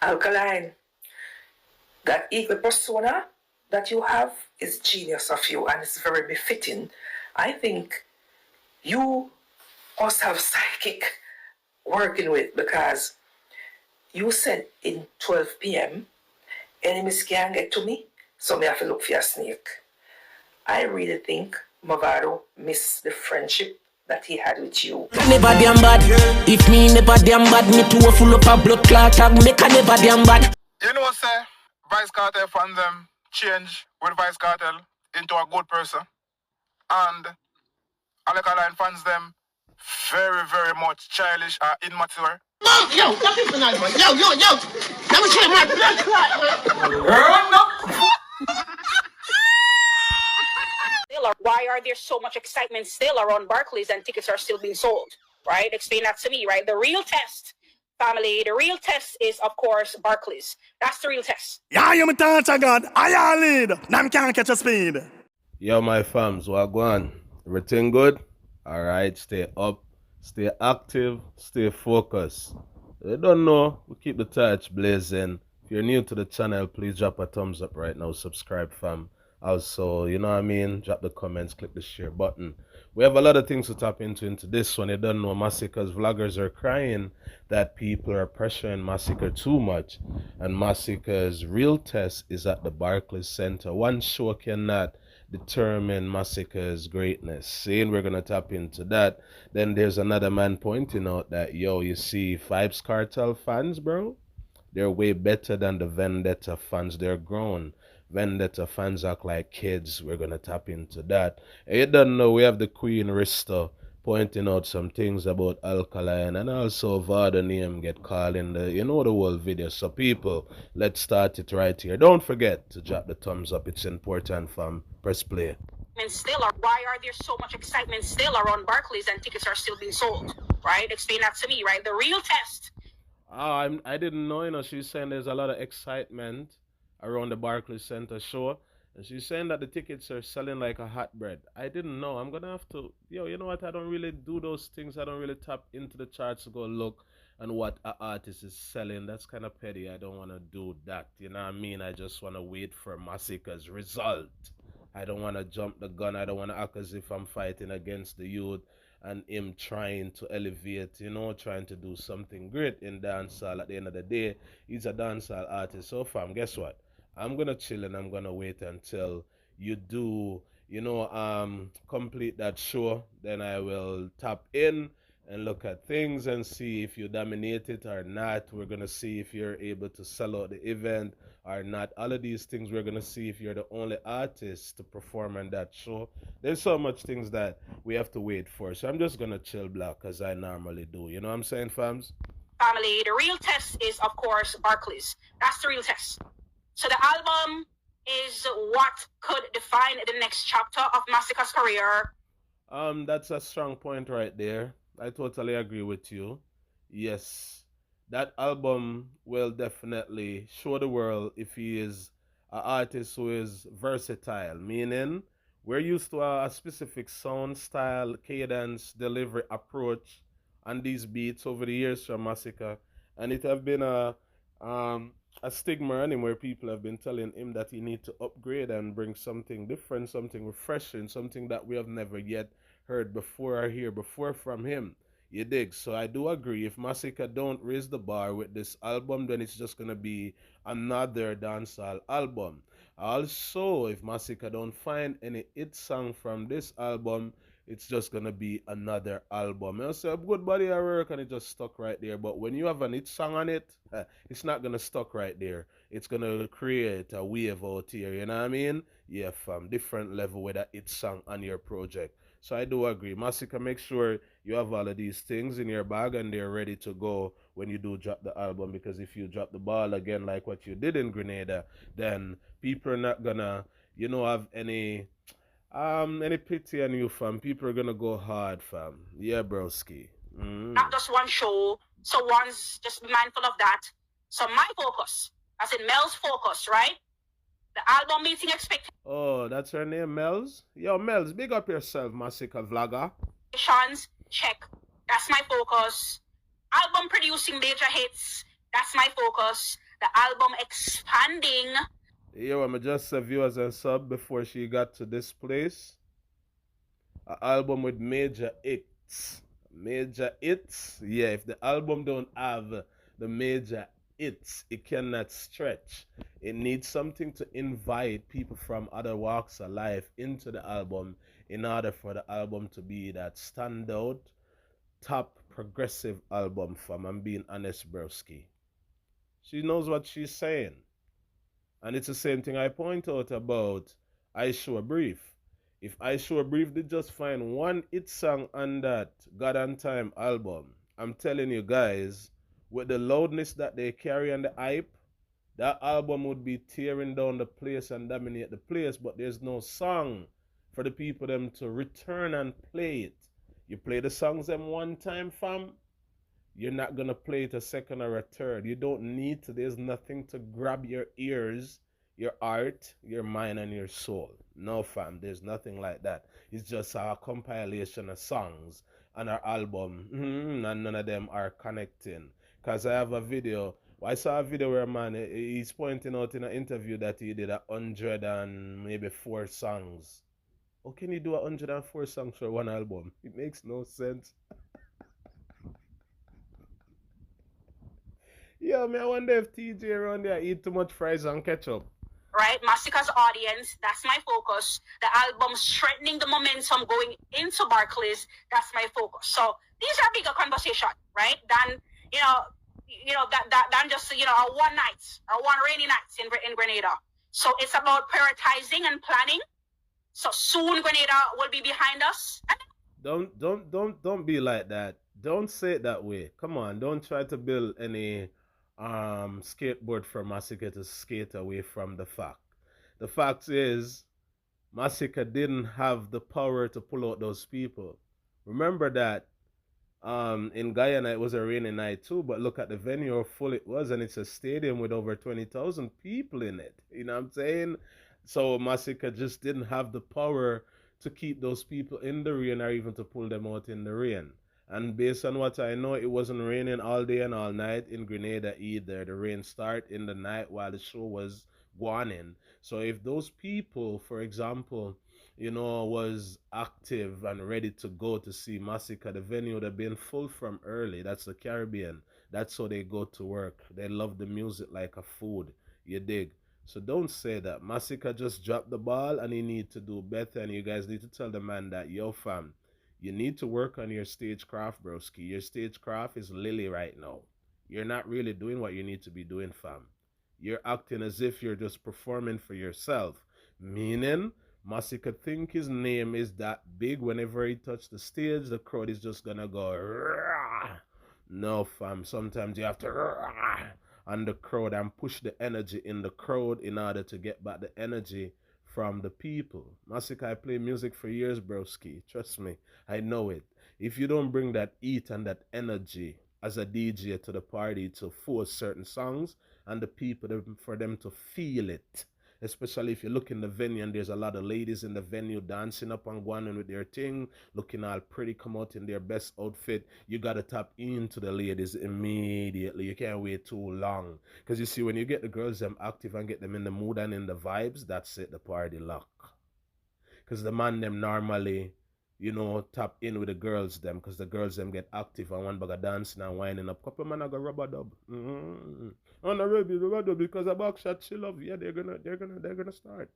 Alkaline, that eagle persona that you have is genius of you and it's very befitting. I think you must have psychic working with because you said in 12 p.m. enemies can't get to me, so me have to look for a snake. I really think Mavado missed the friendship that he had with you. Never damn bad. If me never damn bad, me too full up a blood clot tag. Make a never damn bad. You know, say Vybz Kartel fans them change with Vybz Kartel into a good person, and Alkaline fans them very, very much childish or immature. Yo, that is nice, man. Yo. Let me check my blood clot, man. Why are there so much excitement still around Barclays and tickets are still being sold? Right? Explain that to me, right? The real test, family, the real test is, of course, Barclays. That's the real test. Yeah, you me touch a God. I lead. Now can't catch a speed. Yo, my fams, what go on? Everything good? Alright, stay up, stay active, stay focused. You don't know, we keep the touch blazing. If you're new to the channel, please drop a thumbs up right now, subscribe fam. Also, you know what I mean, drop the comments, click the share button. We have a lot of things to tap into this one. You don't know, Masicka's vloggers are crying that people are pressuring Masicka too much. And Masicka's real test is at the Barclays Center. One show cannot determine Masicka's greatness. Saying we're going to tap into that. Then there's another man pointing out that, yo, you see, Vybz Kartel fans, bro, they're way better than the Vendetta fans. They're grown. Vendetta fans act like kids. We're going to tap into that. And you don't know, we have the Queen Rista pointing out some things about Alkaline, and also Vado name get called in the, you know, the whole video. So people, let's start it right here. Don't forget to drop the thumbs up. It's important, fam. Press play. And still, why are there so much excitement still around Barclays and tickets are still being sold? Right? Explain that to me, right? The real test. I didn't know, you know, she's saying there's a lot of excitement around the Barclays Center show. And she's saying that the tickets are selling like a hot bread. I didn't know. I'm going to have to, you know what? I don't really do those things. I don't really tap into the charts to go look and what an artist is selling. That's kind of petty. I don't want to do that. You know what I mean? I just want to wait for Masicka's result. I don't want to jump the gun. I don't want to act as if I'm fighting against the youth and him trying to elevate, you know, trying to do something great in dancehall. At the end of the day, he's a dancehall artist. So fam, guess what? I'm gonna chill and I'm gonna wait until you do, you know, complete that show. Then I will tap in and look at things and see if you dominate it or not. We're gonna see if you're able to sell out the event or not. All of these things, we're gonna see if you're the only artist to perform on that show. There's so much things that we have to wait for. So I'm just gonna chill black as I normally do. You know what I'm saying, fams? Family, the real test is, of course, Barclays. That's the real test. So the album is what could define the next chapter of Masicka's career. That's a strong point right there. I totally agree with you. Yes, that album will definitely show the world if he is an artist who is versatile, meaning we're used to a specific sound, style, cadence, delivery, approach on these beats over the years from Masicka, and it have been a stigma on him where people have been telling him that he need to upgrade and bring something different, something refreshing, something that we have never yet heard before or hear before from him. You dig? So I do agree. If Masicka don't raise the bar with this album, then it's just gonna be another dancehall album. Also, if Masicka don't find any hit song from this album, it's just gonna be another album. I say a good body of work and it just stuck right there. But when you have an hit song on it, it's not gonna stuck right there. It's gonna create a wave out here. You know what I mean? Yeah, fam. Different level with a hit song on your project. So I do agree. Masicka, make sure you have all of these things in your bag and they're ready to go when you do drop the album. Because if you drop the ball again like what you did in Grenada, then people are not gonna, you know, have any pity on you, fam. People are gonna go hard, fam. Yeah, broski. Not just one show. So one's just be mindful of that. So my focus, as in Mel's focus, right? The album meeting expectations. Oh, that's her name, Mel's? Yo, Mel's, big up yourself, Masicka vlogger. Check. That's my focus. Album producing major hits. That's my focus. the album expanding. Yeah, I'm just say viewers and sub before she got to this place. An album with major hits. Major hits? Yeah, if the album don't have the major hits, it cannot stretch. It needs something to invite people from other walks of life into the album in order for the album to be that standout, top progressive album from. I'm being honest, broski. She knows what she's saying. And it's the same thing I point out about I Show a Brief. If I Show a Brief did just find one hit song on that God and Time album, I'm telling you guys, with the loudness that they carry and the hype, that album would be tearing down the place and dominate the place, but there's no song for the people them to return and play it. You play the songs them one time, fam, you're not going to play it a second or a third. You don't need to. There's nothing to grab your ears, your heart, your mind, and your soul. No, fam, there's nothing like that. It's just a compilation of songs on our album, and none of them are connecting. Because I have a video. I saw a video where a man, he's pointing out in an interview that he did 104 songs. How can you do 104 songs for one album? It makes no sense. Yeah, man, I wonder if TJ around there eat too much fries and ketchup. Right, Masicka's audience, that's my focus. The album strengthening the momentum going into Barclays, that's my focus. So these are bigger conversations, right? Than than just a one night or one rainy night in Grenada. So it's about prioritizing and planning. So soon Grenada will be behind us. Don't be like that. Don't say it that way. Come on, don't try to build any skateboard for Masicka to skate away from the fact. The fact is, Masicka didn't have the power to pull out those people. Remember that in Guyana it was a rainy night too, but look at the venue how full it was, and it's a stadium with over 20,000 people in it. You know what I'm saying? So Masicka just didn't have the power to keep those people in the rain or even to pull them out in the rain. And based on what I know, it wasn't raining all day and all night in Grenada either. The rain started in the night while the show was going in. So if those people, for example, was active and ready to go to see Masicka, the venue would have been full from early. That's the Caribbean. That's how they go to work. They love the music like a food. You dig? So don't say that. Masicka just dropped the ball and he need to do better. And you guys need to tell the man that, yo, fam, you need to work on your stagecraft, broski. Your stagecraft is lily right now. You're not really doing what you need to be doing, fam. You're acting as if you're just performing for yourself. Meaning, Masicka think his name is that big. Whenever he touch the stage, the crowd is just gonna go, rah. No, fam. Sometimes you have to rah on the crowd and push the energy in the crowd in order to get back the energy from the people. Masicka, I play music for years, broski. Trust me, I know it. If you don't bring that heat and that energy as a DJ to the party to force certain songs and the people for them to feel it, especially if you look in the venue and there's a lot of ladies in the venue dancing up and going with their thing, looking all pretty, come out in their best outfit, you got to tap into the ladies immediately. You can't wait too long. Because you see, when you get the girls them active and get them in the mood and in the vibes, that's it, the party lock. Because the man them normally, tap in with the girls them, because the girls them get active and one bag of dancing and winding up. Couple man I go rubber dub. On a rubber dub because a box shot she love. Yeah, they're gonna start.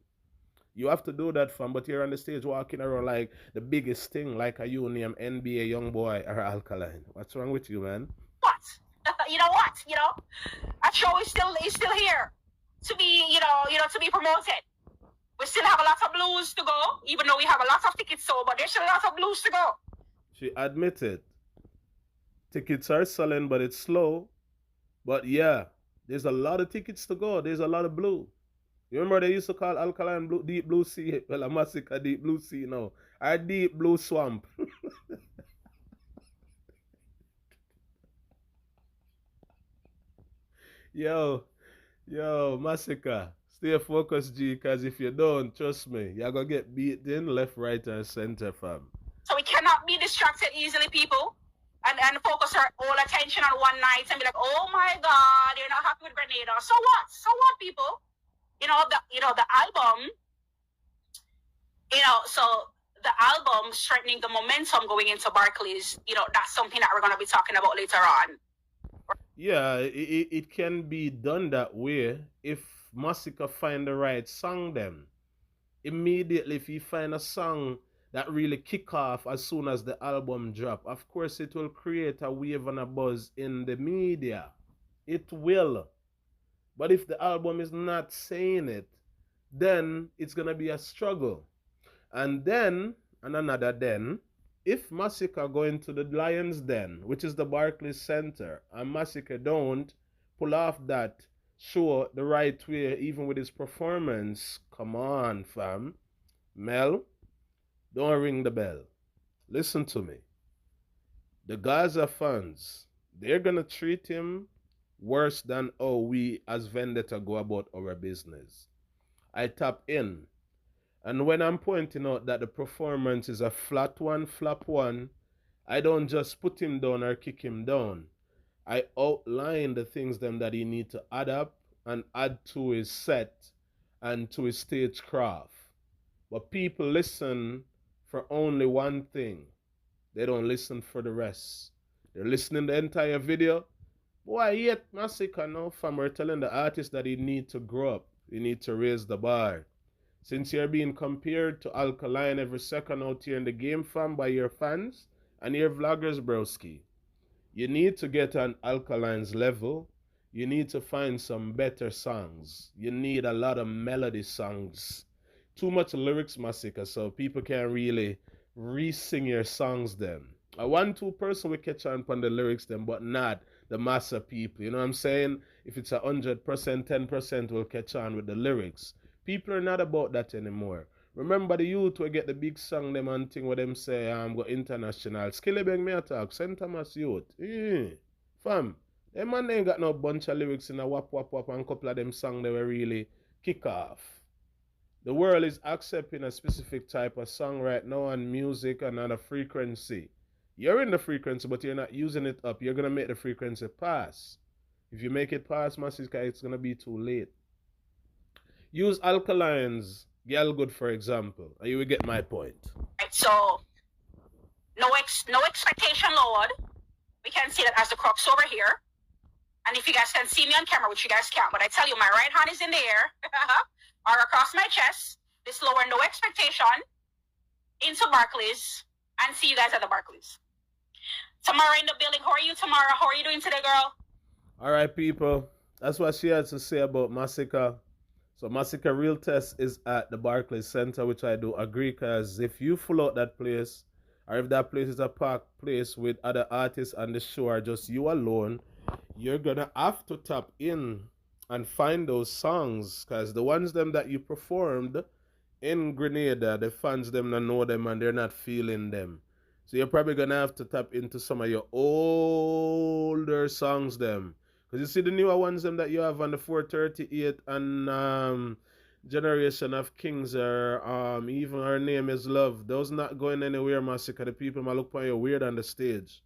You have to do that, fam. But you're on the stage walking around like the biggest thing, like a you name NBA young boy or Alkaline. What's wrong with you, man? What? You know what? That show is still here to be to be promoted. We still have a lot of blues to go, even though we have a lot of tickets sold, but there's still a lot of blues to go. She admitted. Tickets are selling, but it's slow. But yeah, there's a lot of tickets to go. There's a lot of blue. You remember they used to call Alkaline blue, Deep Blue Sea? Well, a Masicka Deep Blue Sea now. Our Deep Blue Swamp. Yo, Masicka. Stay focused, G, because if you don't, trust me, you're going to get beat in left, right, and center, fam. So we cannot be distracted easily, people. and focus our all attention on one night and be like, oh my God, you're not happy with Grenada. So what? So what, people? The album, so the album strengthening the momentum going into Barclays, that's something that we're going to be talking about later on. Yeah, it can be done that way if Masicka find the right song then. Immediately, if you find a song that really kick off as soon as the album drop, of course it will create a wave and a buzz in the media. It will. But if the album is not saying it, then it's going to be a struggle. And another then, if Masicka go into the Lion's Den, which is the Barclays Center, and Masicka don't pull off that show the right way, even with his performance, come on, fam. Mel, don't ring the bell. Listen to me. The Gaza fans, they're going to treat him worse than how we as Vendetta go about our business. I tap in. And when I'm pointing out that the performance is a flop one, I don't just put him down or kick him down. I outline the things that he need to add up and add to his set and to his stagecraft. But people listen for only one thing. They don't listen for the rest. They're listening the entire video. Why yet Masicka now, fam? We're telling the artist that he need to grow up. He need to raise the bar. Since you're being compared to Alkaline every second out here in the game, fam, by your fans and your vloggers, broski, you need to get on Alkaline's level. You need to find some better songs. You need a lot of melody songs. Too much lyrics, Masicka, so people can't really re-sing your songs then. A 1-2 person will catch on the lyrics then, but not the mass of people. You know what I'm saying? If it's 100%, 10% will catch on with the lyrics. People are not about that anymore. Remember the youth will get the big song them and thing where them say go international. Skillebeng me attack, St. Thomas youth. Fam, them man ain't got no bunch of lyrics in a wap wap wap and couple of them songs they were really kick off. The world is accepting a specific type of song right now and music and on a frequency. You're in the frequency, but you're not using it up. You're going to make the frequency pass. If you make it pass, Masicka, it's going to be too late. Use Alkaline's Girl Good, for example, and you will get my point. Right, so, no expectation, Lord. We can see that as the crux over here. And if you guys can see me on camera, which you guys can't, but I tell you, my right hand is in the air, or across my chest. This lower no expectation into Barclays, and see you guys at the Barclays. Tamara in the building. How are you, Tamara? How are you doing today, girl? All right, people. That's what she had to say about Masicka. So Masicka real test is at the Barclays Center, which I do agree, because if you full out that place, or if that place is a packed place with other artists on the show or just you alone, you're going to have to tap in and find those songs, because the ones them that you performed in Grenada, the fans them don't know them and they're not feeling them. So you're probably going to have to tap into some of your older songs them. Because you see the newer ones them that you have on the 438 and Generation of Kings or even Her Name is Love. Those not going anywhere, Masicka. The people might look for you weird on the stage.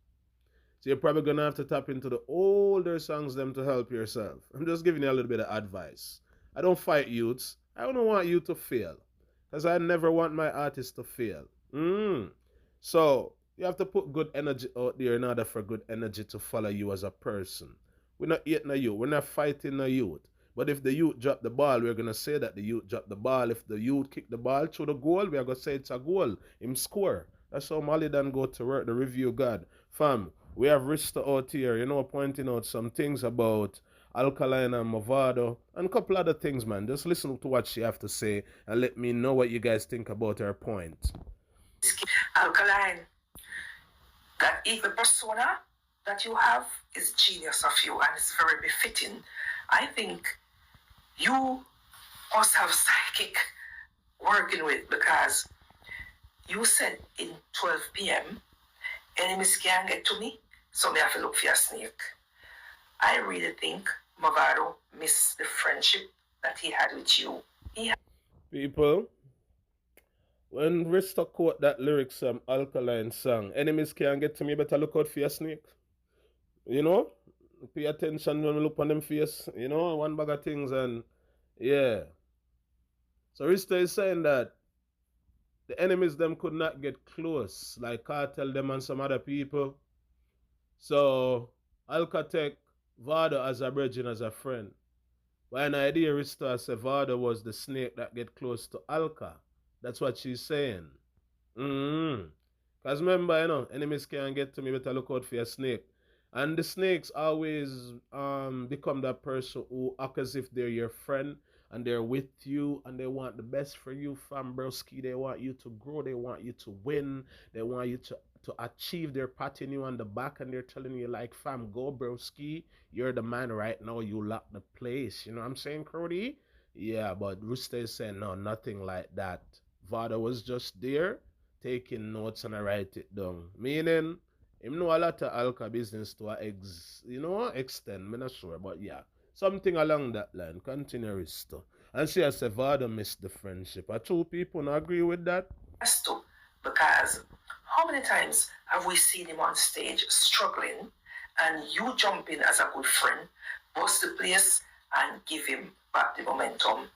So you're probably going to have to tap into the older songs them to help yourself. I'm just giving you a little bit of advice. I don't fight youths. I don't want you to fail. Because I never want my artists to fail. So you have to put good energy out there in order for good energy to follow you as a person. We're not eating a youth. We're not fighting a youth. But if the youth drop the ball, we're going to say that the youth dropped the ball. If the youth kick the ball through the goal, we're going to say it's a goal. Him score. That's how Molly done go to work, the review God. Fam, we have Rista out here, pointing out some things about Alkaline and Mavado and a couple other things, man. Just listen to what she have to say and let me know what you guys think about her point. Alkaline, that evil persona that you have is genius of you and it's very befitting. I think you must have psychic working with, because you said in 12 p.m. enemies can't get to me, so me have to look for a snake. I really think Mavado missed the friendship that he had with you. People, When Rista quote that lyrics from Alkaline song, enemies can't get to me, better look out for your snake. You know? Pay attention when we look on them face, you know, one bag of things and yeah. So Rista is saying that the enemies them could not get close, like Cartel them and some other people. So Alka take Vado as a brethren, as a friend. But an idea Rista said Vado was the snake that get close to Alka. That's what she's saying. Because remember, you know, enemies can't get to me, better look out for your snake. And the snakes always become that person who act as if they're your friend and they're with you and they want the best for you, fam broski. They want you to grow, they want you to win, they want you to achieve. They're patting you on the back and they're telling you like, fam, go broski, you're the man right now, you lock the place. You know what I'm saying, Cody? Yeah, but Rooster is saying no, nothing like that. Vada was just there taking notes and I write it down. Meaning, him know a lot of Alka business to extend, I'm not sure, but yeah. Something along that line. Continue, Risto. And she has said Vada missed the friendship. Are two people not agree with that? Has to, because how many times have we seen him on stage struggling and you jump in as a good friend, bust the place and give him back the momentum?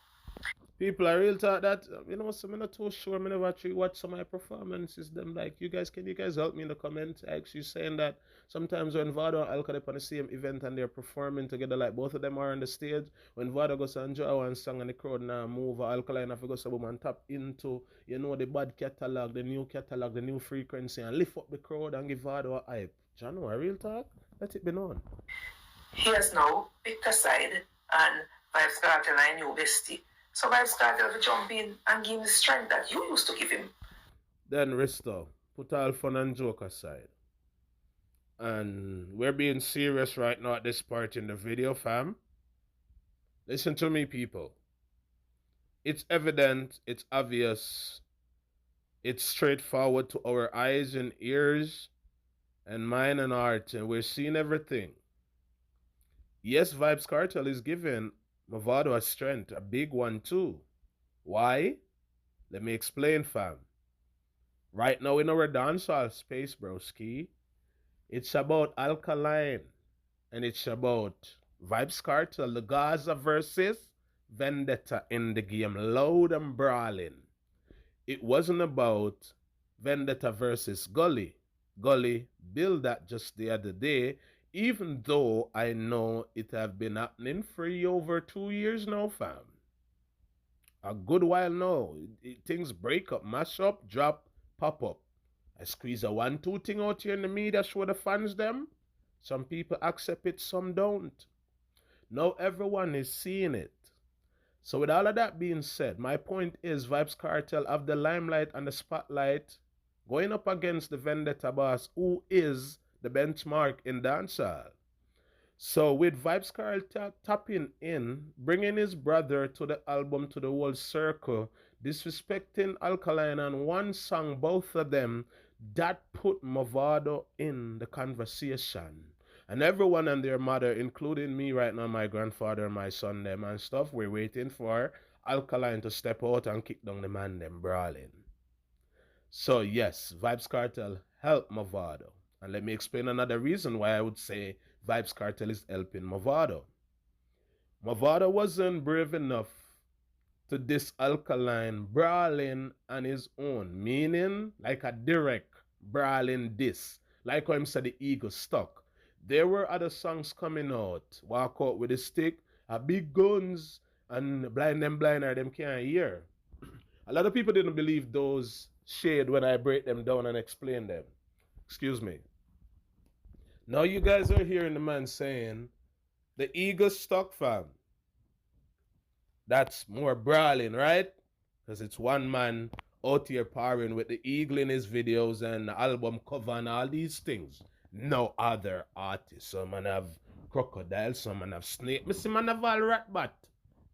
People are real talk that, you know, so I'm not too sure. I never actually watch some of my performances. Them like, can you guys help me in the comments? Actually saying that sometimes when Vado and Alka on the same event and they're performing together, like both of them are on the stage, when Vado goes and enjoy one song and the crowd now move, Alkaline have to go some and tap into, you know, the bad catalog, the new frequency and lift up the crowd and give Vado a hype. John, a real talk? Let it be known. He has now picked a side and Vybz Kartel and new bestie. So Vybz Kartel will jump in and give him the strength that you used to give him. Then Risto, put all fun and joke aside. And we're being serious right now at this part in the video, fam. Listen to me, people. It's evident, it's obvious, it's straightforward to our eyes and ears and mind and heart, and we're seeing everything. Yes, Vybz Kartel is giving Mavado a strength, a big one too. Why? Let me explain, fam. Right now in our dancehall space, broski, it's about Alkaline and it's about Vybz Kartel, the Gaza versus Vendetta in the game, loud and brawling. It wasn't about Vendetta versus Gully. Gully built that just the other day, even though I know it have been happening for over 2 years now, fam. A good while now. Things break up, mash up, drop, pop up. I squeeze a 1-2 thing out here in the media, show the fans them. Some people accept it, some don't. Now everyone is seeing it. So with all of that being said, my point is Vybz Kartel have the limelight and the spotlight going up against the Vendetta boss, who is the benchmark in dancehall. So with Vybz Kartel tapping in, bringing his brother to the album, to the whole circle, disrespecting Alkaline on one song, both of them, that put Mavado in the conversation. And everyone and their mother, including me right now, my grandfather, my son, them and stuff, we're waiting for Alkaline to step out and kick down the man them brawling. So yes, Vybz Kartel helped Mavado. And let me explain another reason why I would say Vybz Kartel is helping Mavado. Mavado wasn't brave enough to diss Alkaline brawling on his own, meaning like a direct brawling diss, like how him said the ego stuck. There were other songs coming out, walk out with a stick, a big guns, and blind them blinder, them can't hear. A lot of people didn't believe those shade when I break them down and explain them. Excuse me. Now you guys are hearing the man saying, the ego stuck, fam. That's more brawling, right? Because it's one man out here powering with the eagle in his videos and the album cover and all these things. No other artist. Some man have crocodile, some man have snake. Me see man have all rat bat.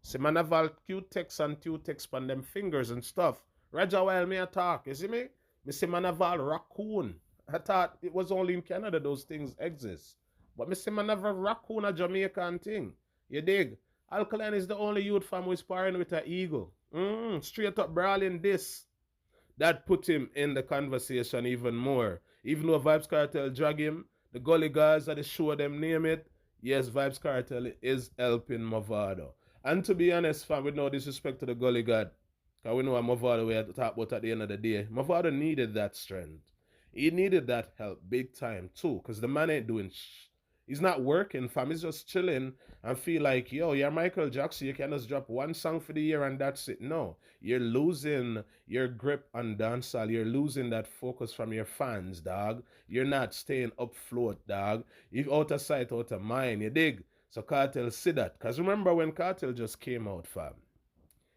See man have all Q-tex and Q-tex on them fingers and stuff. Roger while me a talk, you see me? Me see man have all raccoon. I thought it was only in Canada those things exist. But me see man have a raccoon, a Jamaican thing. You dig? Alkaline is the only youth fam who is sparring with an eagle. Straight up brawling this. that put him in the conversation even more. Even though Vybz Kartel drag him, the Gully guys at the show them name it, yes, Vybz Kartel is helping Mavado. And to be honest, fam, with no disrespect to the Gully God, because we know what Mavado we had to talk about at the end of the day. Mavado needed that strength. He needed that help big time too, because the man ain't doing he's not working, fam. He's just chilling and feel like, yo, you're Michael Jackson. You can just drop one song for the year and that's it. No, you're losing your grip on dancehall. You're losing that focus from your fans, dog. You're not staying up float, dog. You're out of sight, out of mind. You dig? So Kartel see that. Because remember when Kartel just came out, fam.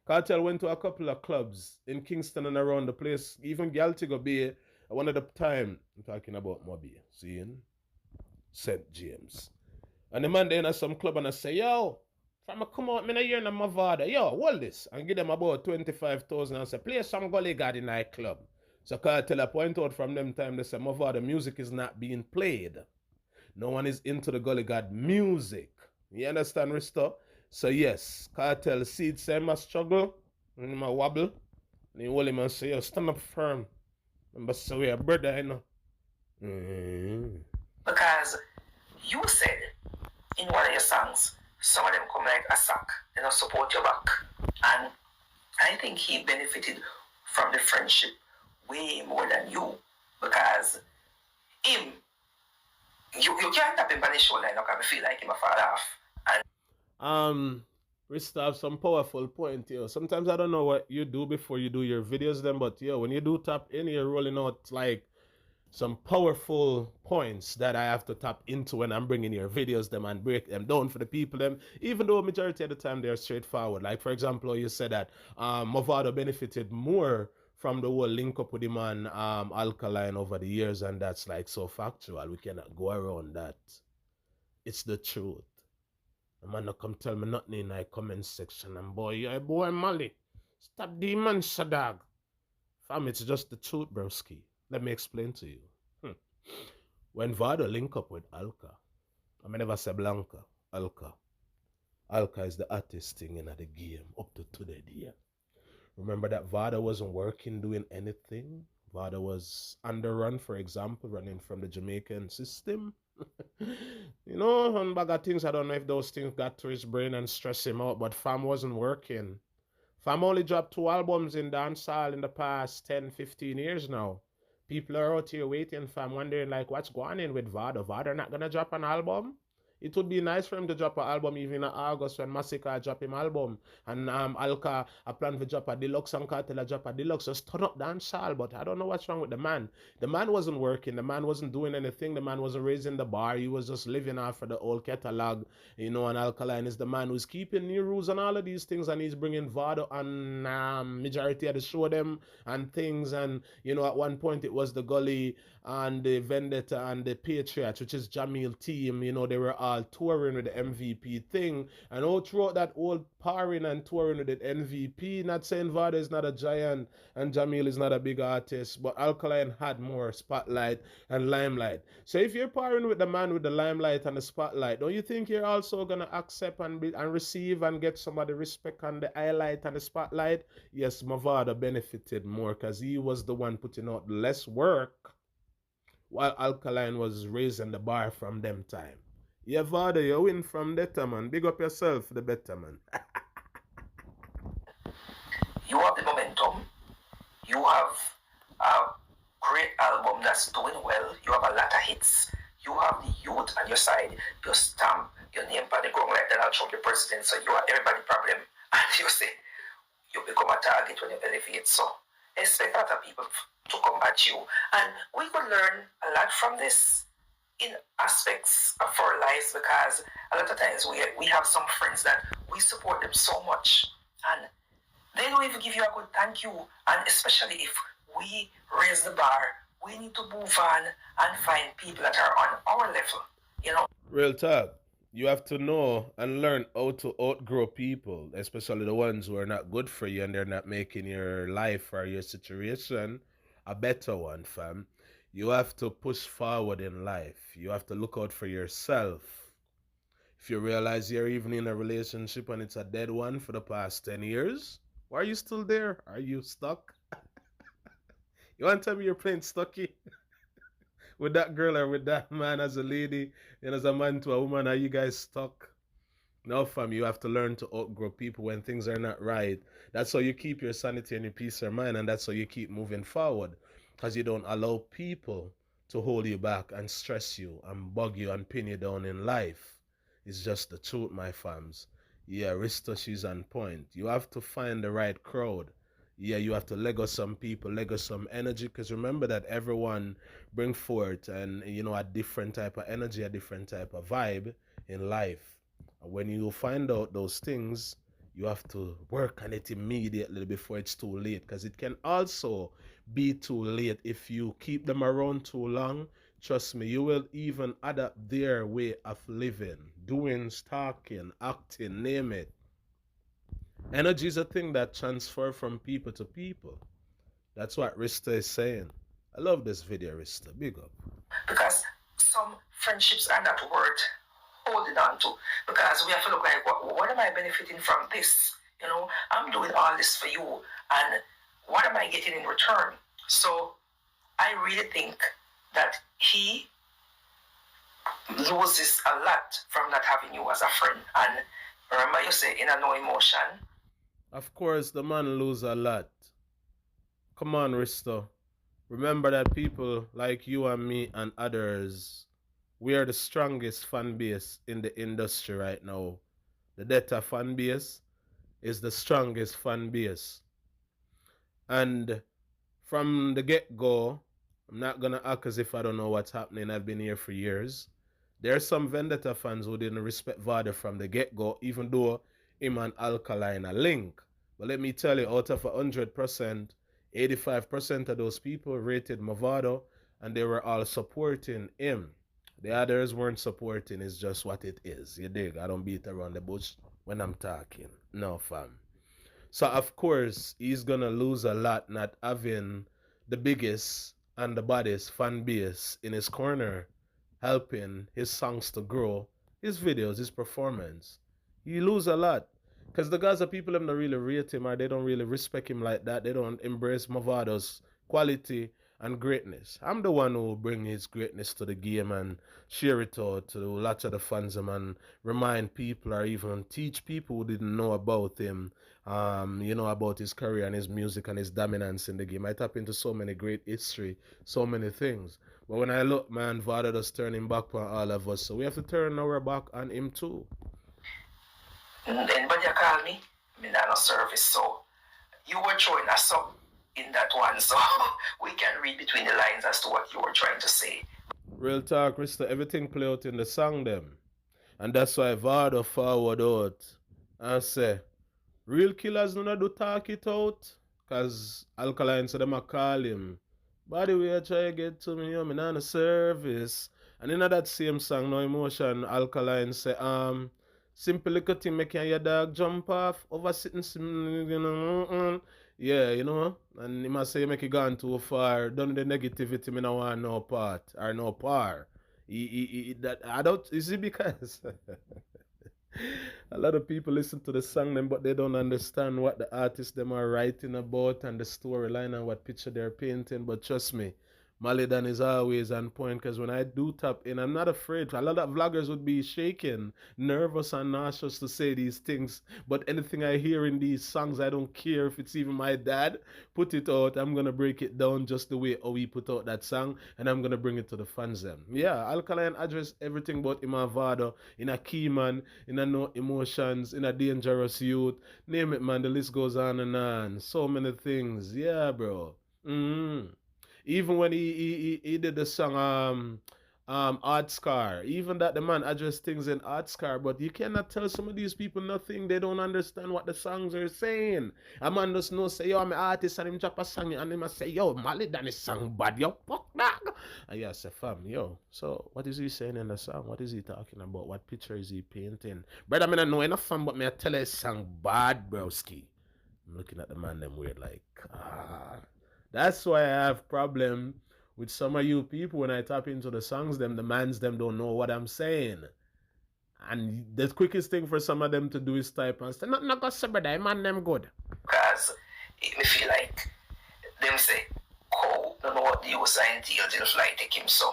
Kartel went to a couple of clubs in Kingston and around the place. Even Galtigo Bay, one of the time, I'm talking about Moby, seeing? St. James. And the man there in some club and I say, yo, if I come out, me not hear no Mavado. Yo, hold this. And give them about 25,000 and say, play some Gully God in night club. So Kartel I point out from them time, they say, Mavado music is not being played. No one is into the Gully God music. You understand, Risto? So yes, Kartel see it say my struggle, and my wobble. And he hold him and say, yo, stand up firm. Remember, so we are brother, you know. Because you said in one of your songs, some of them come like a sack, they don't support your back. And I think he benefited from the friendship way more than you. Because him, you can't tap him on the shoulder and I feel like him a fall off. And Rista have some powerful point here. Sometimes I don't know what you do before you do your videos then, but yo, when you do tap in, you're rolling out like some powerful points that I have to tap into when I'm bringing your videos them and break them down for the people them, even though majority of the time they're straightforward. Like for example, you said that Mavado benefited more from the whole link up with him on Alkaline over the years, and that's like so factual. We cannot go around that. It's the truth. A man not come tell me nothing in my comment section, and boy, you boy Molly. Stop the man, dog. Fam, it's just the truth, broski. Let me explain to you. When Vado link up with Alka, I never say Blanca, Alka. Alka is the hottest thing in the game up to today, dear. Remember that Vado wasn't working, doing anything? Vado was on the run, for example, running from the Jamaican system. You know, one bag of things, I don't know if those things got to his brain and stress him out, but fam wasn't working. Fam only dropped 2 albums in dancehall in the past 10, 15 years now. People are out here waiting, fam, wondering like what's going on with Vado. Vado not gonna drop an album? It would be nice for him to drop an album even in August when Masicka drop him album. And Alka, I plan to drop a deluxe and Kartel drop a deluxe. Just turn up dancehall, but I don't know what's wrong with the man. The man wasn't working. The man wasn't doing anything. The man wasn't raising the bar. He was just living off of the old catalog. You know, and Alkaline is the man who's keeping new rules and all of these things, and he's bringing Vado on majority of the show them and things. And, you know, at one point it was the Gully and the Vendetta and the Patriots, which is Jamil team. You know, they were all touring with the MVP thing, and all throughout that old parring and touring with the MVP, not saying Vado is not a giant and Jamil is not a big artist, but Alkaline had more spotlight and limelight. So if you're parring with the man with the limelight and the spotlight, don't you think you're also gonna accept and receive and get some of the respect and the highlight and the spotlight? Yes, Mavado benefited more because he was the one putting out less work while Alkaline was raising the bar from them time. Yeah, Vado, you win from Vendetta, man. Big up yourself, the better man. You have the momentum. You have a great album that's doing well. You have a lot of hits. You have the youth on your side. You stamp your name on the ground like Donald Trump, the president. So you are everybody's problem. And you say you become a target when you elevate. So expect other people to come at you. And we could learn a lot from this in aspects of our lives, because a lot of times we have some friends that we support them so much and they don't even give you a good thank you. And especially if we raise the bar, we need to move on and find people that are on our level, you know. Real talk. You have to know and learn how to outgrow people, especially the ones who are not good for you and they're not making your life or your situation a better one, fam. You have to push forward in life. You have to look out for yourself. If you realize you're even in a relationship and it's a dead one for the past 10 years, why are you still there? Are you stuck? You want to tell me you're playing Stucky with that girl or with that man as a lady and as a man to a woman? Are you guys stuck? No, fam, you have to learn to outgrow people when things are not right. That's how you keep your sanity and your peace of mind, and that's how you keep moving forward. Because you don't allow people to hold you back and stress you and bug you and pin you down in life. It's just the truth, my fams. Yeah, Rista, she's on point. You have to find the right crowd. Yeah, you have to lego some people, lego some energy, because remember that everyone bring forth and, you know, a different type of energy, a different type of vibe in life. When you find out those things, you have to work on it immediately before it's too late, because it can also be too late if you keep them around too long. Trust me, you will even adapt their way of living, doing, talking, acting, name it. Energy is a thing that transfers from people to people. That's what Rista is saying. I love this video, Rista. Big up. Because some friendships are not worth holding on to, because we have to look like, what am I benefiting from this? You know, I'm doing all this for you, and what am I getting in return? So I really think that he loses a lot from not having you as a friend. And remember, you say in a no emotion. Of course, the man lose a lot. Come on, Risto. Remember that people like you and me and others, we are the strongest fan base in the industry right now. The Vendetta fan base is the strongest fan base. And from the get-go, I'm not going to act as if I don't know what's happening. I've been here for years. There are some Vendetta fans who didn't respect Vado from the get-go, even though him and Alkaline are linked. But let me tell you, out of 100%, 85% of those people rated Mavado, and they were all supporting him. The others weren't supporting. It's just what it is. You dig? I don't beat around the bush when I'm talking. No, fam. So, of course, he's going to lose a lot not having the biggest and the baddest fan base in his corner, helping his songs to grow, his videos, his performance. He lose a lot. Because the Gaza people don't really rate him, or they don't really respect him like that. They don't embrace Mavado's quality and greatness. I'm the one who bring his greatness to the game and share it out to lots of the fans and remind people or even teach people who didn't know about him, you know, about his career and his music and his dominance in the game. I tap into so many great history, so many things. But when I look, man, Vado just turning back on all of us. So we have to turn our back on him too. And then when you call me, I'm not no service, so you were throwing a sub in that one, so we can read between the lines as to what you were trying to say. Real talk, Rista, everything play out in the song them. And that's why Vado forward out and say, real killers do not do talk it out, because Alkaline said them a call him. By the way, I try to get to me, I'm not a service. And in that same song, No Emotion, Alkaline say, simple little thing making your dog jump off over sitting, you know, yeah, you know, and he must say make it gone too far. Done the negativity, me no want no part or no par. That I don't. Is it because a lot of people listen to the song them, but they don't understand what the artists them are writing about and the storyline and what picture they're painting. But trust me, Malidan is always on point, because when I do tap in, I'm not afraid. A lot of vloggers would be shaking, nervous and nauseous to say these things. But anything I hear in these songs, I don't care if it's even my dad. Put it out. I'm going to break it down just the way we put out that song. And I'm going to bring it to the fans then. Yeah, Alkaline address everything about Mavado in a key man, in a no emotions, in a dangerous youth. Name it, man. The list goes on and on. So many things. Yeah, bro. Even when he did the song Art Scar, even that the man addressed things in Art Scar, but you cannot tell some of these people nothing. They don't understand what the songs are saying. A man just know say, yo, I'm an artist, and him drop a song and him say, yo, Mali done his song bad, yo, fuck dog. And yeah, say, fam, yo, so what is he saying in the song? What is he talking about? What picture is he painting? Brother, I don't know enough fam, but me I tell his song bad, broski. I'm looking at the man them weird like, That's why I have problem with some of you people when I tap into the songs them, the mans them don't know what I'm saying. And the quickest thing for some of them to do is type and say, not go say, brother, man them good. Because it me feel like them say, cold. don't know what the use entailed till flight take him so.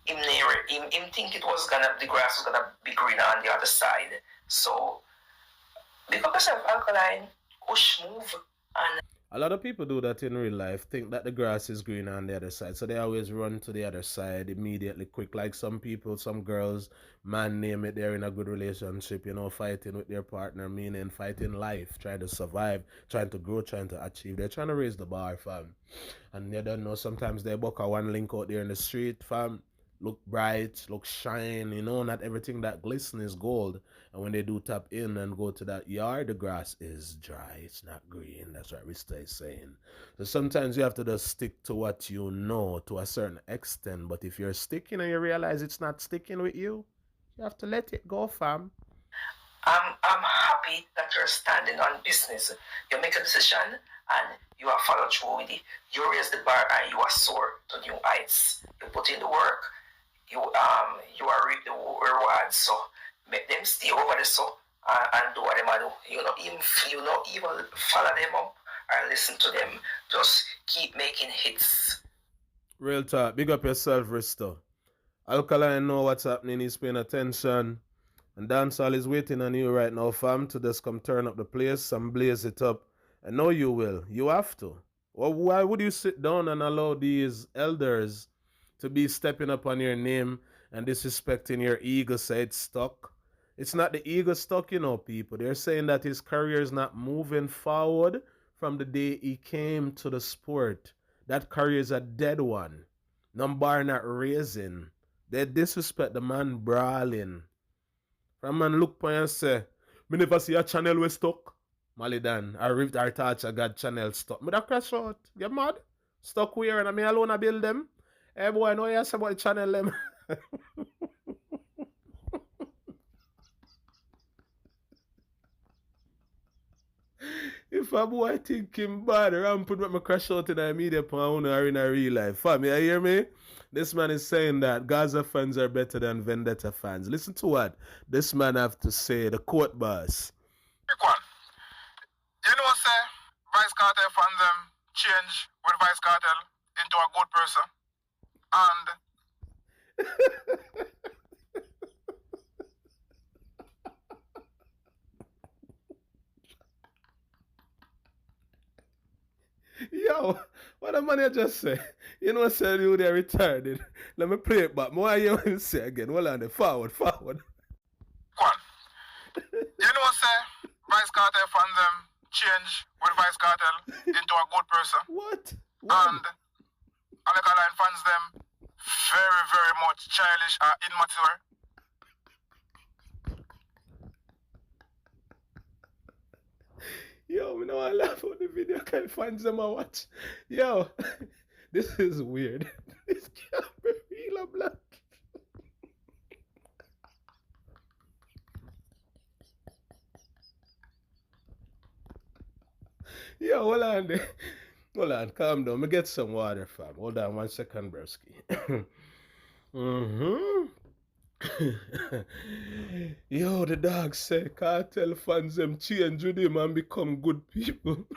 Him think it was the grass was gonna be greener on the other side. So pick up yourself, Alkaline, push, move, and a lot of people do that in real life, think that the grass is greener on the other side. So they always run to the other side immediately quick. Like some people, some girls, man name it, they're in a good relationship, you know, fighting with their partner, meaning fighting life, trying to survive, trying to grow, trying to achieve. They're trying to raise the bar, fam. And they don't know, sometimes they book a one link out there in the street, fam. Look bright, look shine, you know, not everything that glisten is gold. And when they do tap in and go to that yard, the grass is dry, it's not green. That's what Rista is saying. So sometimes you have to just stick to what you know to a certain extent. But if you're sticking and you realize it's not sticking with you, you have to let it go, fam. I'm happy that you're standing on business. You make a decision and you are follow through with it. You raise the bar and you are soar to new heights. You put in the work. You are reap the rewards, so make them stay over there so and do what they do. You not even follow them up or listen to them. Just keep making hits. Real talk. Big up yourself, Risto. Alkaline know what's happening. He's paying attention. And Dancehall is waiting on you right now, fam, to just come turn up the place and blaze it up. And know you will. You have to. Well, why would you sit down and allow these elders to be stepping up on your name and disrespecting your ego, say it's stuck? It's not the ego stuck, you know, people. They're saying that his career is not moving forward from the day he came to the sport. That career is a dead one. Number not raising. They disrespect the man brawling. From man look for and say, me never see a channel we stuck. Malidan, I ripped our touch, I got channel stuck. Me that crash out. You mad? Stuck where and me alone I build them. Hey boy, I know you say about the channel them. If a boy think him bad, I'm put my crash out in the media pound or in a real life. Fam, you hear me? This man is saying that Gaza fans are better than Vendetta fans. Listen to what this man have to say, the court boss. Quick one. You know, say, Vybz Kartel fans them change with Vybz Kartel into a good person. And Yo, what the man you just say? You know, said you they're retarded. Let me play it back. More I hear him say again. Hold on, forward. one. You know, say, Vybz Kartel fans them change with Vybz Kartel into a good person. What? And Alkaline fans them very, very much childish and immature. Yo, me know I laugh on the video. Can't find them I watch. Yo, this is weird. This can't be real, black. Yo, hold on there. Hold on, calm down. Me get some water, fam. Hold on 1 second, broski. Yo, the dog said Kartel fans them change with him and become good people.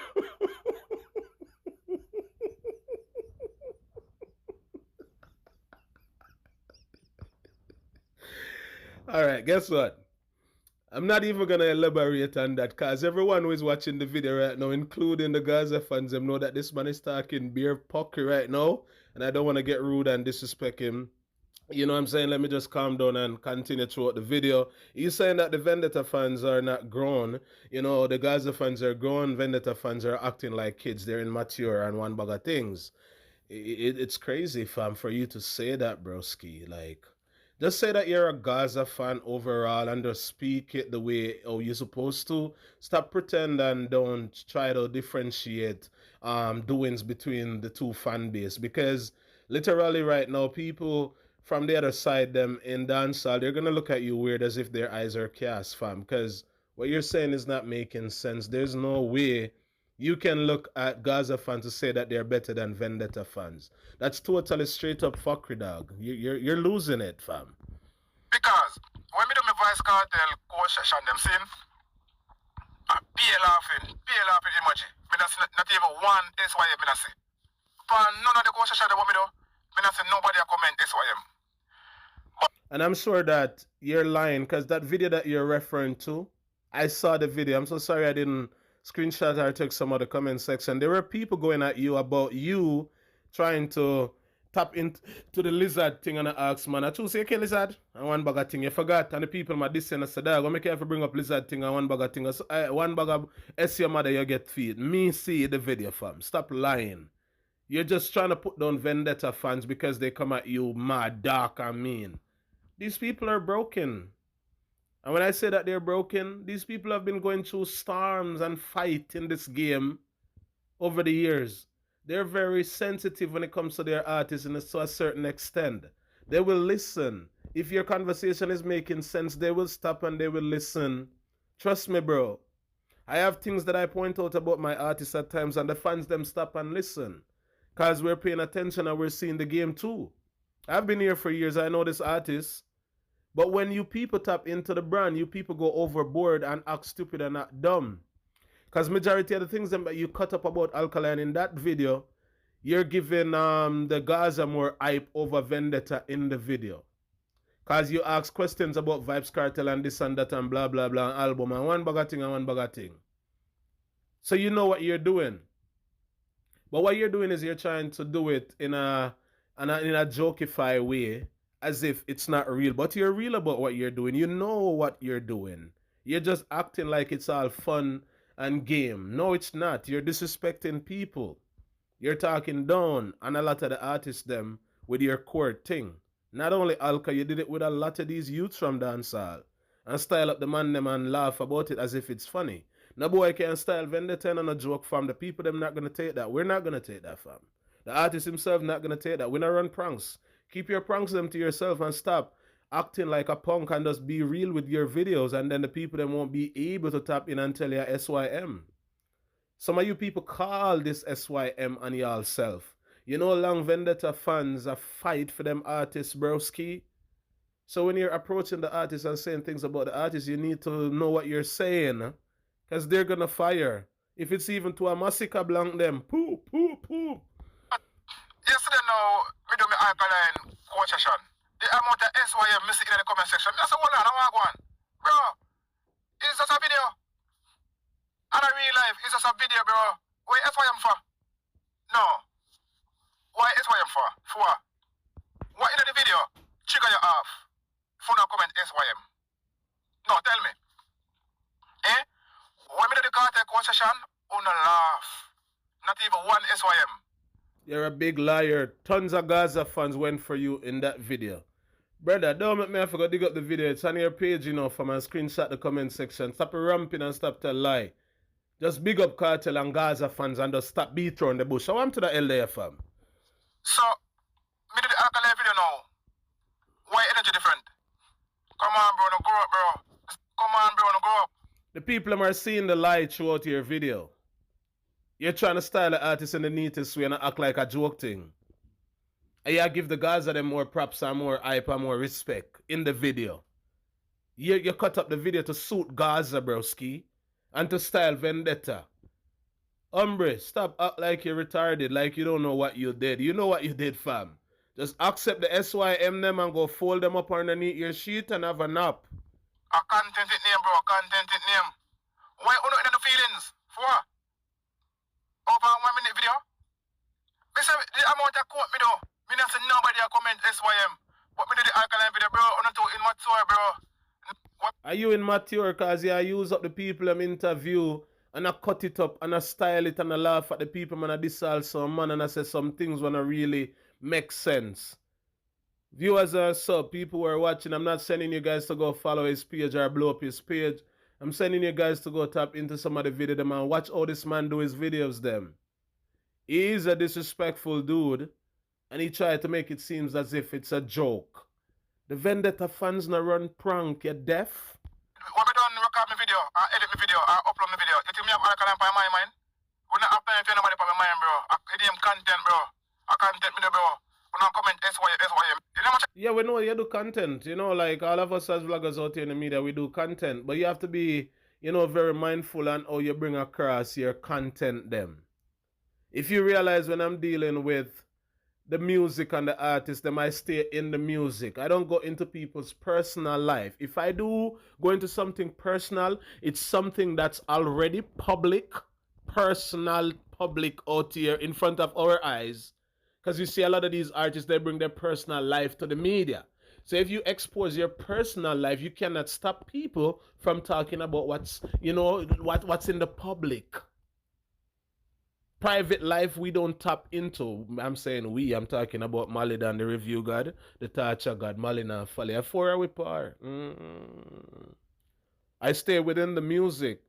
Alright, guess what? I'm not even going to elaborate on that because everyone who is watching the video right now, including the Gaza fans, them know that this man is talking beer pocket right now. And I don't want to get rude and disrespect him. You know what I'm saying? Let me just calm down and continue throughout the video. He's saying that the Vendetta fans are not grown. You know, the Gaza fans are grown. Vendetta fans are acting like kids. They're immature and one bag of things. It's crazy, fam, for you to say that, broski. Like, just say that you're a Gaza fan overall and just speak it the way you're supposed to. Stop pretend and don't try to differentiate doings between the two fan base. Because literally right now, people from the other side, them in dancehall, they're going to look at you weird as if their eyes are cast, fam. Because what you're saying is not making sense. There's no way you can look at Gaza fans to say that they're better than Vendetta fans. That's totally straight up fuckery, dog. You're losing it, fam. Because when me do my Vybz Kartel co-session, them saying, pay laughing emoji. Me not see not even one SY me not see. none of the conversation that want me do. Me not say nobody a comment SYM. And I'm sure that you're lying because that video that you're referring to, I saw the video. I'm so sorry I didn't screenshot or take some of the comment section. There were people going at you about you trying to tap into the lizard thing and I ask, man, I choose say, okay, lizard, and one bag of thing. You forgot, and the people my this and I said, I make you have to bring up lizard thing and one bag of thing. One bag of S your mother, you get feed. Me see the video, fam. Stop lying. You're just trying to put down Vendetta fans because they come at you mad, dark, and mean. These people are broken. And when I say that they're broken, these people have been going through storms and fight in this game over the years. They're very sensitive when it comes to their artists and to a certain extent. They will listen. If your conversation is making sense, they will stop and they will listen. Trust me, bro. I have things that I point out about my artists at times and the fans them stop and listen. Because we're paying attention and we're seeing the game too. I've been here for years. I know this artist. But when you people tap into the brand, you people go overboard and act stupid and act dumb. Because majority of the things that you cut up about Alkaline in that video, you're giving the Gaza more hype over Vendetta in the video. Because you ask questions about Vybz Kartel and this and that and blah, blah, blah, and album and one bag of thing and one bag of thing. So you know what you're doing. But what you're doing is you're trying to do it in a jokify way, as if it's not real. But you're real about what you're doing. You know what you're doing. You're just acting like it's all fun and game. No, it's not. You're disrespecting people. You're talking down on a lot of the artists them with your core thing. Not only Alka, you did it with a lot of these youths from dancehall. And style up the man them and laugh about it as if it's funny. No boy can style Vendetta and a joke from the people them not gonna take that. We're not gonna take that fam. The artist himself not gonna take that. We not run pranks. Keep your pranks them to yourself and stop acting like a punk and just be real with your videos, and then the people them won't be able to tap in and tell you SYM. Some of you people call this SYM on y'all self. You know long Vendetta fans a fight for them artists, broski. So when you're approaching the artist and saying things about the artist, you need to know what you're saying. Because they're gonna fire. If it's even to a Masicka blank them. Poo, poo, poo. Yesterday now, we do my Alkaline coach session. The amount of SYM missing in the comment section. I said, hold on, I want one. Bro, it's just a video. And a real life, it's just a video, bro. Why SYM for? No. Why SYM for? For what? What in the video? Trigger you off. For no comment SYM. No, tell me. Eh? When we do the Kartel coach session, no laugh. Not even one SYM. You're a big liar. Tons of Gaza fans went for you in that video. Brother, don't make me have to go dig up the video. It's on your page, you know, from and screenshot the comment section. Stop ramping and stop tell lie. Just big up Kartel and Gaza fans and just stop beat around the bush. So I'm to the LDF fam. So, me do the Alkaline video now. Why energy different? Come on, bro, no grow up, bro. Come on, bro, no grow up. The people are seeing the lie throughout your video. You're trying to style the artist in the neatest way and act like a joke thing. And you give the Gaza them more props and more hype and more respect in the video. You cut up the video to suit Gaza, broski, and to style Vendetta. Hombre, stop act like you're retarded, like you don't know what you did. You know what you did, fam. Just accept the SYM them and go fold them up underneath your sheet and have a nap. A content it name, bro, content it name. Why you not in the feelings? For what? Over 1 minute video? Me say the amount of quote me do. Me not say nobody a comment SYM. But me do the Alkaline video, bro. I'm not immature, bro. What? Are you immature because you use up the people I'm interview and I cut it up and I style it and I laugh at the people and I diss some man and I say some things when I really make sense. Viewers are sub, people who are watching, I'm not sending you guys to go follow his page or blow up his page. I'm sending you guys to go tap into some of the video them and watch how this man do his videos them. He is a disrespectful dude and he tried to make it seem as if it's a joke. The Vendetta fans not run prank, you deaf? When we done record my video, I edit my video, I upload my video, you think me have Alkaline for my mind? We not have time for nobody for my mind, bro. I edit content, bro. I content me, bro. We not comment SYM. You know what? Yeah, we know you do content. You know, like all of us as vloggers out here in the media, we do content. But you have to be, you know, very mindful on how you bring across your content them. If you realize when I'm dealing with the music and the artist, then I stay in the music. I don't go into people's personal life. If I do go into something personal, it's something that's already public, personal, public out here in front of our eyes. Because you see a lot of these artists, they bring their personal life to the media. So if you expose your personal life, you cannot stop people from talking about what's in the public. Private life we don't tap into. I'm saying we. I'm talking about Malidan, the review god, the Tacha god, Malina Fali. I for we par. I stay within the music.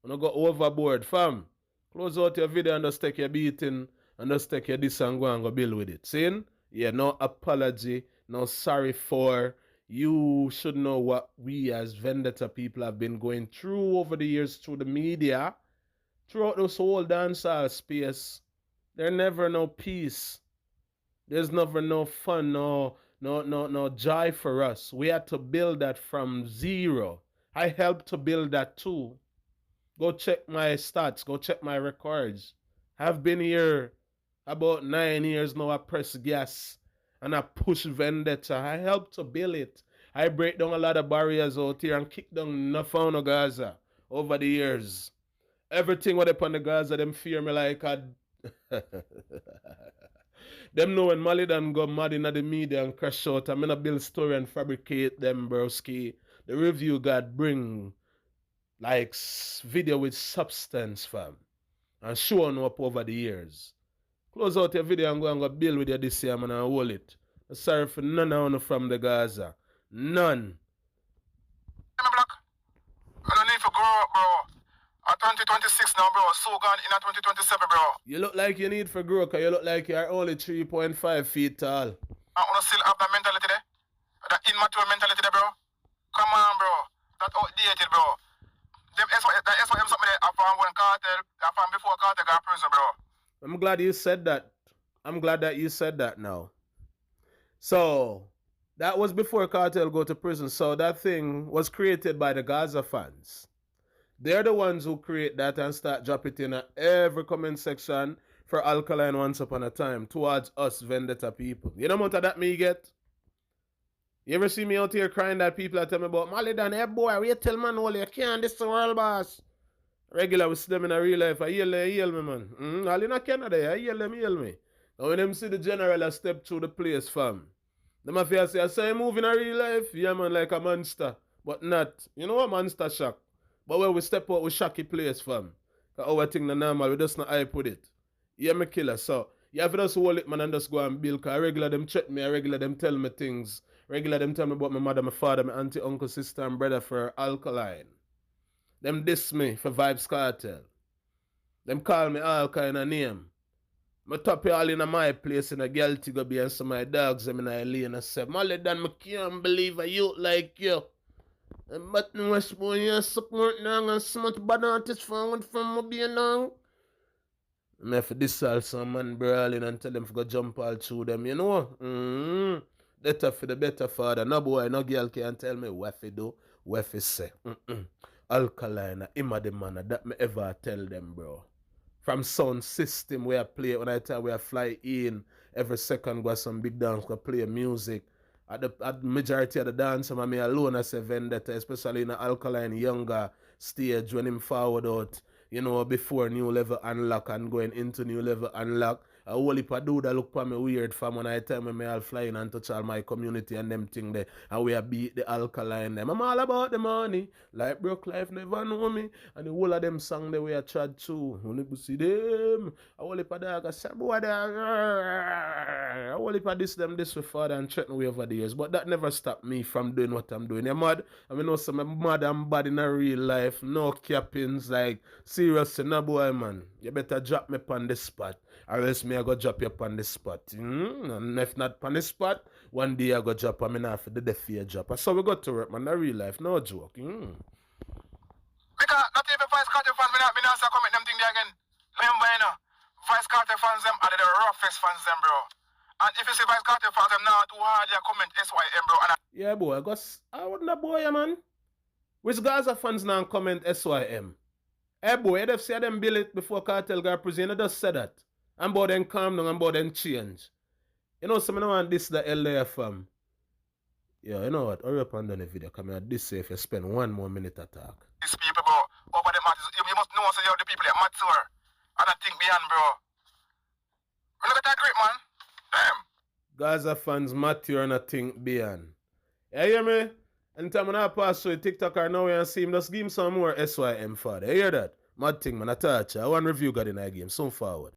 I don't go overboard, fam. Close out your video and just take your beating and just take your this and go build with it. See? Yeah, no apology, no sorry for. You should know what we as Vendetta people have been going through over the years through the media. Throughout this whole dancehall space, there never no peace. There's never no fun, no joy for us. We had to build that from zero. I helped to build that too. Go check my stats, go check my records. I've been here about 9 years now. I press gas and I push Vendetta. I helped to build it. I break down a lot of barriers out here and kick down Mavado and Gaza over the years. Everything what upon the Gaza, them fear me like a... Them know when Malidan go mad in the media and crash out, I'm gonna build story and fabricate them, broski. The review God bring like video with substance, fam. And showing up over the years. Close out your video and go build with you this year, man, and hold it. Sorry for none of you from the Gaza. None. Black. I don't need to grow up, bro. At 2026 now, bro. So gone in at 2027, bro. You look like you need for growth, because you look like you're only 3.5 feet tall. I want to still have that mentality there. That immature mentality there, bro. Come on, bro. That outdated, bro. Them SYM something there, I found when Kartel, I found before Kartel got prison, bro. I'm glad you said that. I'm glad that you said that now. So, that was before Kartel go to prison. So, that thing was created by the Gaza fans. They're the ones who create that and start drop it in every comment section for Alkaline once upon a time towards us Vendetta people. You know what that me get? You ever see me out here crying that people are telling me about Malidan, hey boy, we tell man all you can, this the world boss. Regular we see them in a real life, I heal me man. All in Canada, I heal me. And when them see the general I step through the place, fam. Them have say, I say move in a real life, yeah man, like a monster. But not. You know what monster shock? But when we step out, we shocky place, fam. Because our thing the normal, we just not hype with it. Yeah, me killer. So, you have to just hold it, man, and just go and build. Because regular them check me, regular them tell me things. Regular them tell me about my mother, my father, my auntie, uncle, sister, and brother for Alkaline. Them diss me for Vybz Kartel. Them call me all kind of name. I top you all in my place in a girl to go be and some of my dogs them in a lane and say, Malidan, I can't believe a youth like you. But no Westbourne, you support now and so much bad artists forward from me being now. I have to dissal some man brawling and tell them to go jump all through them, you know? Better for the better father. No boy, no girl can tell me what to do, what to say. Alkaline, him a the man that me ever tell them, bro. From sound system where I play, when I tell where I fly in, every second go some big dance, go play music. At the majority of the dance, I'm me alone as a Vendetta, especially in the Alkaline younger stage when him forward out, you know, before new level unlock and going into new level unlock. A whole heap of dude that look for me weird from when I tell me I'll fly in and touch all my community and them thing there. And we beat the Alkaline them. I'm all about the money. Like broke life never know me. And the whole of them song the way I tried to. When you see them, a whole heap of dog I say, boy, a whole heap of this with father and threaten me over the years. But that never stopped me from doing what I'm doing. You're mad? I mean, also, I'm mad and bad in a real life. No cappings, like, seriously, no boy, man. You better drop me on the spot. Or else me I go drop you on the spot. And if not on the spot, one day I go drop and me for the death year drop. So we got to work, man. In real life, no joke. Because not even Vybz Kartel fans, me not say comment them thing there again. Remember, you know, Vybz Kartel fans them are the roughest fans them, bro. And if you see Vybz Kartel fans them now too hard, they comment SYM, bro. And yeah, boy, I wouldn't a boy, man. Which Gaza fans now comment SYM? Hey, boy, they've said them bill it before Kartel got prison. They just said that. I'm about them calm down, I'm about them change. You know, some I don't want this the LA fam. Yeah, you know what? Hurry up and done the video. Come here, this say if you spend 1 more minute to talk. These people, bro, over the matters, you must know so you have the people that matter. And I think beyond, bro. Look at that great man. Damn. Gaza fans mature and I think beyond. You hear me? Anytime when I pass through TikTok or now and see him, just give him some more SYM father. You hear that? Mad thing, man. I touch you. I want review got in that game. Soon forward.